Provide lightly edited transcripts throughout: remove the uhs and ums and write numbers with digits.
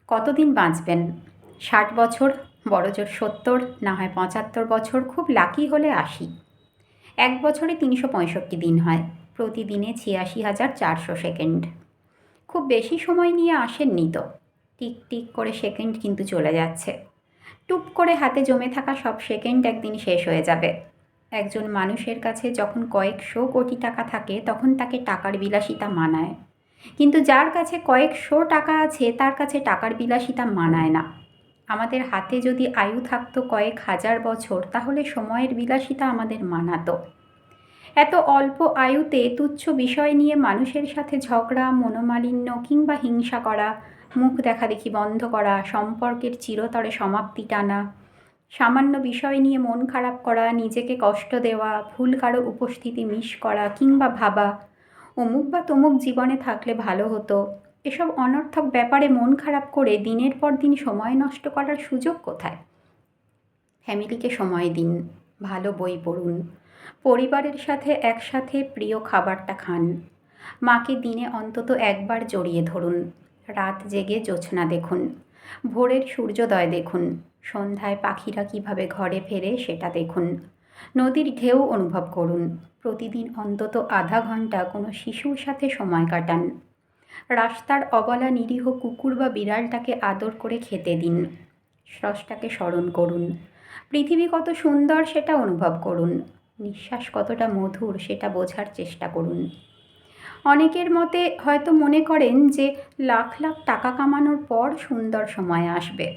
কতদিন বাঁচবেন? 60 বছর, বড়জোর 70, না হয় 75 বছর, খুব লাকি হলে 80। এক বছরে 365 দিন হয়, প্রতিদিনে 86,400 সেকেন্ড। খুব বেশি সময় নিয়ে আসেননি তো। টিক টিক করে সেকেন্ড কিন্তু চলে যাচ্ছে। টুপ করে হাতে জমে থাকা সব সেকেন্ড একদিন শেষ হয়ে যাবে। একজন মানুষের কাছে যখন কয়েকশো কোটি টাকা থাকে তখন তাকে টাকার বিলাসিতা মানায়, কিন্তু যার কাছে কয়েকশো টাকা আছে তার কাছে টাকার বিলাসিতা মানায় না। আমাদের হাতে যদি আয়ু থাকতো কয়েক হাজার বছর, তাহলে সময়ের বিলাসিতা আমাদের মানাতো। এত অল্প আয়ুতে তুচ্ছ বিষয় নিয়ে মানুষের সাথে ঝগড়া, মনোমালিন্য কিংবা হিংসা করা, মুখ দেখাদেখি বন্ধ করা, সম্পর্কের চিরতরে সমাপ্তি টানা, সামান্য বিষয় নিয়ে মন খারাপ করা, নিজেকে কষ্ট দেওয়া, ভুল কারো উপস্থিতি মিস করা কিংবা ভাবা অমুক বা তমুক জীবনে থাকলে ভালো হতো, এসব অনর্থক ব্যাপারে মন খারাপ করে দিনের পর দিন সময় নষ্ট করার সুযোগ কোথায়? ফ্যামিলিকে সময় দিন, ভালো বই পড়ুন, পরিবারের সাথে একসাথে প্রিয় খাবারটা খান, মাকে দিনে অন্তত একবার জড়িয়ে ধরুন, রাত জেগে জ্যোৎস্না দেখুন, ভোরের সূর্যোদয় দেখুন, সন্ধ্যায় পাখিরা কিভাবে ঘরে ফেরে সেটা দেখুন, নদীর ঢেউ অনুভব করুন, প্রতিদিন অন্তত আধা ঘন্টা কোনো শিশুর সাথে সময় কাটান, রাস্তার অবলা নিরীহ কুকুর বা বিড়ালটাকে আদর করে খেতে দিন, স্রষ্টাকে স্মরণ করুন, পৃথিবী কত সুন্দর সেটা অনুভব করুন, নিঃশ্বাস কতটা মধুর সেটা বোঝার চেষ্টা করুন। অনেকের মতে হয়তো মনে করেন যে লাখ লাখ টাকা কামানোর পর সুন্দর সময় আসবে,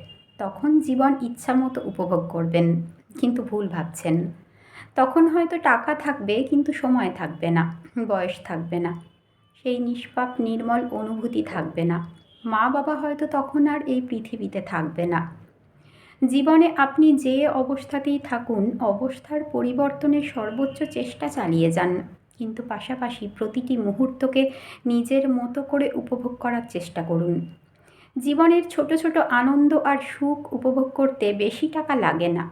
তখন জীবন ইচ্ছামতো উপভোগ করবেন, কিন্তু ভুল ভাবছেন। তখন হয়তো টাকা থাকবে কিন্তু সময় থাকবে না, বয়স থাকবে না, সেই নিষ্পাপ নির্মল অনুভূতি থাকবে না, মা বাবা হয়তো তখন আর এই পৃথিবীতে থাকবে না। জীবনে আপনি যে অবস্থাতেই থাকুন, অবস্থার পরিবর্তনের সর্বোচ্চ চেষ্টা চালিয়ে যান, কিন্তু পাশাপাশি প্রতিটি মুহূর্তকে নিজের মতো করে উপভোগ করার চেষ্টা করুন। জীবনের ছোট ছোট আনন্দ আর সুখ উপভোগ করতে বেশি টাকা লাগে না।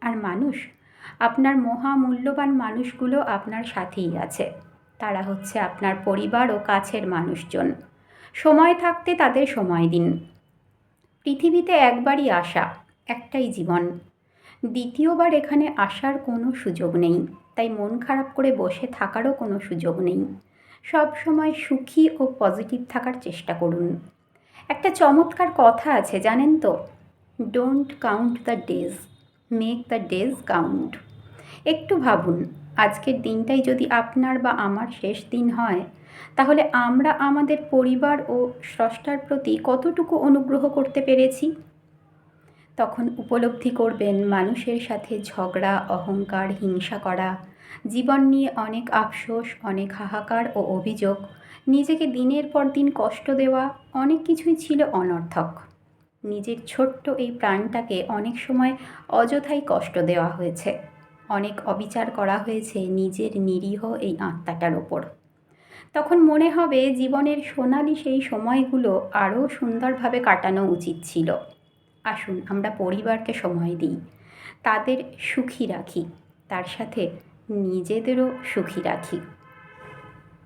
আর মানুষ, আপনার মহামূল্যবান মানুষগুলো আপনার সাথেই আছে। তারা হচ্ছে আপনার পরিবার ও কাছের মানুষজন। সময় থাকতে তাদের সময় দিন। পৃথিবীতে একবারই আসা, একটাই জীবন, দ্বিতীয়বার এখানে আসার কোনো সুযোগ নেই, তাই মন খারাপ করে বসে থাকারও কোনো সুযোগ নেই। সব সময় সুখী ও পজিটিভ থাকার চেষ্টা করুন। একটা চমৎকার কথা আছে জানেন তো, don't count the days, make the days count. একটু ভাবুন, আজকের দিনটাই যদি আপনার বা আমার শেষ দিন হয়, তাহলে আমরা আমাদের পরিবার ও স্রষ্টার প্রতি কতটুকু অনুগ্রহ করতে পেরেছি। তখন উপলব্ধি করবেন মানুষের সাথে ঝগড়া, অহংকার, হিংসা করা, জীবন নিয়ে অনেক আফসোস, অনেক হাহাকার ও অভিযোগ, নিজেকে দিনের পর দিন কষ্ট দেওয়া, অনেক কিছুই ছিল অনর্থক। নিজের ছোট্ট এই প্রাণটাকে অনেক সময় অযথাই কষ্ট দেওয়া হয়েছে, অনেক অবিচার করা হয়েছে নিজের নিরীহ এই আত্মাটার ওপর। তখন মনে হবে জীবনের সোনালি সেই সময়গুলো আরও সুন্দরভাবে কাটানো উচিত ছিল। আসুন আমরা পরিবারকে সময় দিই, তাদের সুখী রাখি, তার সাথে নিজেদেরও সুখী রাখি।